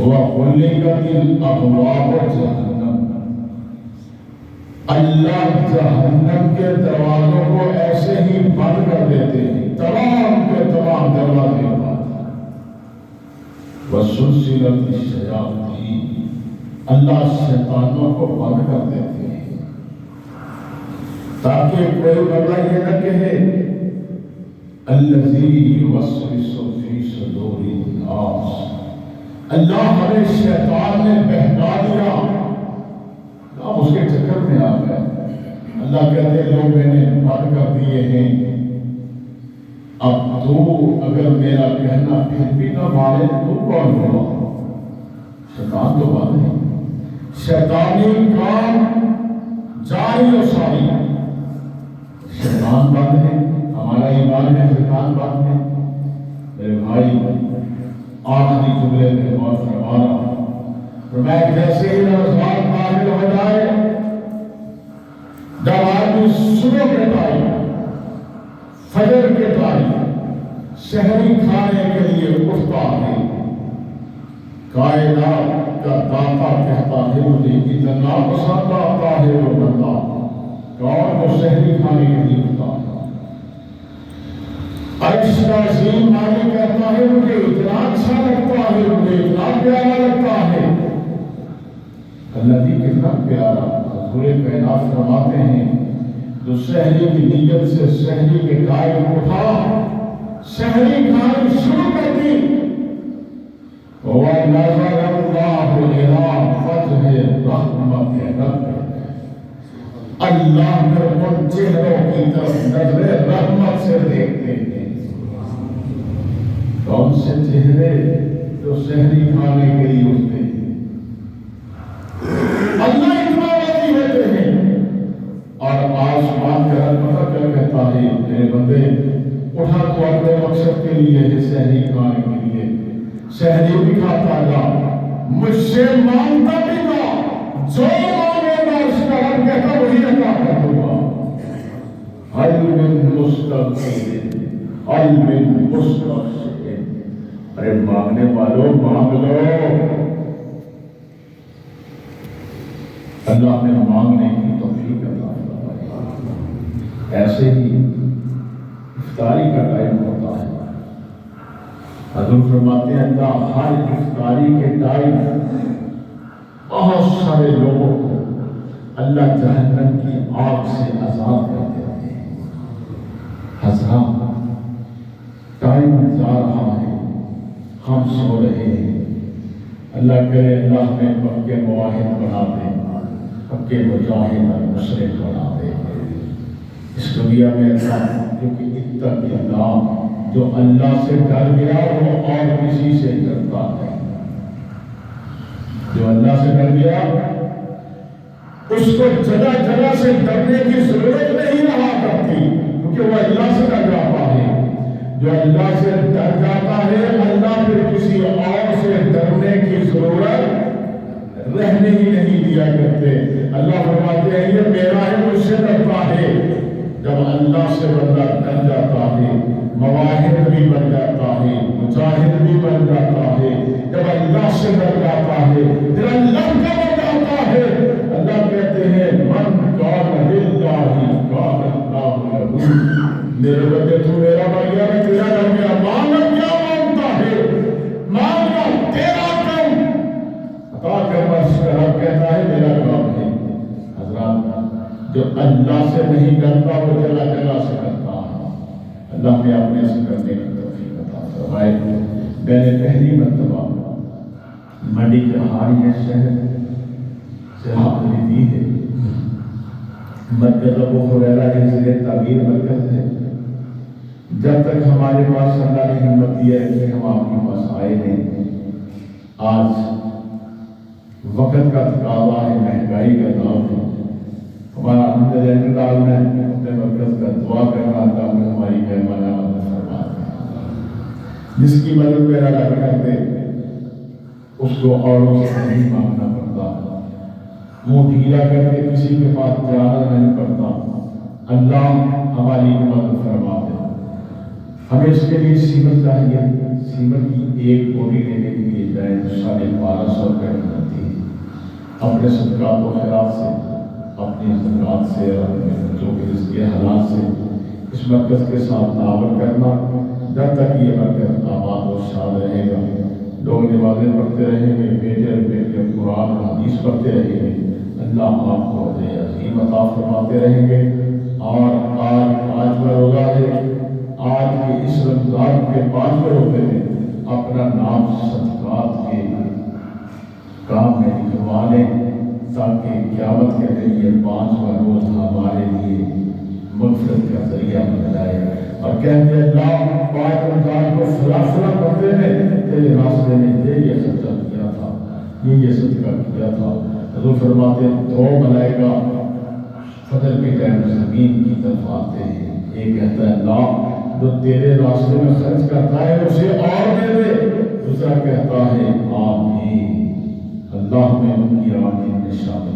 وَغُلِّقَتِ الْأَبْوَابُ جَهَنَّمَ، اللہ جہنم کے دروازوں کو ایسے ہی بند کر دیتے ہیں، تمام کے تمام دروازے بند۔ وَسُلْسِلَتِ الشَّيَاطِینُ، اللہ شیطانوں کو بند کر دیتے ہیں تاکہ کوئی بندہ یہ نہ کہے الَّذِي يُوَسْوِسُ فِي صُدُورِ النَّاسِ، اللہ ہمیں شیطان نے بہکا دیا، ہم اس کے چکر میں آ گئے۔ اللہ کہتے ہیں لوگ میں نے بند کر دیے ہیں، اب تو اگر میرا کہنا پھر بھی نہ مانے تو کون ہوا؟ شیطان تو بند ہے، شیطانی کام جاری و ساری، شیطان بند ہے، ہمارا ایمان ہے شیطان بند ہے۔ میرے بھائی آخری جملے میں غور فرمانا، فرمایا جیسے ہی رمضان داخل ہو جائے، جب آدمی صبح کے ٹائم فجر کے ٹائم سحری کھانے کے لیے اٹھتا ہے، کائنات کا داتا کہتا ہے مجھے اتنا پسند آتا ہے وہ بندہ کون وہ سحری کھانے کے لیے اٹھتا ہے۔ عرش کا عظیم مالک کہتا ہے مجھے اتنا اچھا لگتا ہے، مجھے اتنا پیارا لگتا ہے۔ اللہ جی کتنا پیارا، پورے کائنات فرماتے ہیں جو سحری کی نیت سے سحری کے ٹائم اٹھا، سحری کھانی شروع کر دی، وَنَظَرَ اللَّهُ إِلَىٰ فَجْرِ رَحْمَتِ رَبِّهِ، اللہ پھر ان چہروں کی طرف نظر رحمت سے دیکھتے ہیں۔ کون سے چہرے؟ جو سحری کھانے کے لیے اٹھتے ہیں، اللہ اتنا راضی ہوتے ہیں۔ اور آسمان کا رب پتہ کیا کہتا ہے؟ میرے بندے اٹھا تو اپنے مقصد کے لیے ہے، سحری کھانے کے لیے، سحری بھی کھاتا گا، مجھ سے مانگتا بھی گا، جو مانگے گا اس کا رب کہتا وہی عطا کر دوں گا۔ حل من مستغفر، حل من مستغفر، ارے مانگنے والوں مانگ لو، اللہ نے مانگنے کی توفیق عطا فرمائی۔ ایسے ہی افطاری کا ٹائم ہوتا ہے، حضور فرماتے ہیں اللہ ہر افطاری کے ٹائم بہت سارے لوگوں کو اللہ جہنم کی آگ سے آزاد کر دیتے ہیں۔ حضرات ٹائم جا رہا ہے، ہم سو رہے ہیں، اللہ کرے اللہ میں پکے مواحد بنا دے، پکے مجاہد اور مشرق بنا دے۔ اس دنیا میں اللہ کیونکہ اتق اللہ، جو اللہ سے ڈر گیا وہ اور کسی سے ڈرتا ہے، جو اللہ سے ڈر گیا اس کو جگہ جگہ سے ڈرنے کی ضرورت نہیں رہا کرتی، کیونکہ وہ اللہ سے ڈر جاتا ہے۔ جو اللہ سے ڈر جاتا ہے اللہ پھر کسی اور سے ڈرنے کی ضرورت رہنے ہی نہیں دیا کرتے۔ اللہ فرماتے ہیں یہ میرا ہے، مجھ سے ڈرتا ہے۔ جب اللہ سے بندہ ڈر جاتا ہے مواہب بھی بن جاتا ہے، مجاہد بھی بن جاتا ہے۔ جب اللہ سے ڈر جاتا ہے پھر اللہ کا بن جاتا ہے۔ اللہ کہتے ہیں من کان للہ کان اللہ لہ، میرے بندے تو میرا بن گیا، میں تیرا بن گیا۔ مانگا کیا مانگتا ہے؟ مانگا تیرا کام عطا کرنا اس کا رب کہتا ہے میرا کام ہے۔ حضرات جو اللہ سے نہیں ڈرتا وہ جگہ جگہ سے ڈرتا ہے، اللہ نے اپنے سے کرنے کی توفیق عطا فرمائے۔ میں نے پہلی مرتبہ منڈی کے ہاڑی شہر سے حاضری دی ہے، مرکز ابو ہریرہ کے زیر تعمیر مرکز ہے۔ جب تک ہمارے پاس اللہ نے ہمت دیا ہے کہ ہم آپ کے پاس آئے ہیں، آج وقت کا تقاضا ہے، مہنگائی کا دور ہے، ہمارا احمد ڈال میں اپنے مرکز کا دعا کرنا تھا، ہماری مہربانی فرما دیں۔ جس کی مدد میرا رب کر دے اس کو اوروں سے نہیں مانگنا پڑتا، منہ ڈھیلا کر کے کسی کے پاس جانا نہیں پڑتا۔ اللہ ہماری مدد فرما دے۔ ہمیں اس کے لیے سیمنٹ چاہیے، سیمنٹ کی ایک بوری لینے کے لیے جائے 12.5 اپنے صدقات و خیرات سے، اپنی زکوٰۃ سے اور اپنے بچوں کے رزق حلال سے اس مرکز کے ساتھ تعاون کرنا۔ جب تک یہ مرکز آباد و شاد رہے گا، لوگ نمازیں پڑھتے رہیں گے، بیٹے اور بیٹیاں قرآن اور حدیث پڑھتے رہیں گے، اللہ آپ کو اجر عظیم عطا فرماتے رہیں گے۔ اور آج کا روزہ ہے، آج کے اس رمضان کے 5 روزے میں اپنا نام صدقات کے کام میں لکھوا لیں، تاکہ قیامت کے دن یہ 5واں روز ہمارے لیے مغفرت کا ذریعہ بن جائے اور کہتے ہیں اللہ 5 رمضان کو فلاں فلاں بندے نے تیرے راستے میں یہ خرچہ کیا تھا، یہ صدقہ کیا تھا۔ حضور فرماتے ہیں 2 ملائکہ فجر کے ٹائم زمین کی طرف آتے ہیں، ایک کہتا ہے اللہ جو تیرے راستے میں خرچ کرتا ہے اسے اور دے دے، دوسرا کہتا ہے آمین، اللہ میں ان کی آمین میں شامل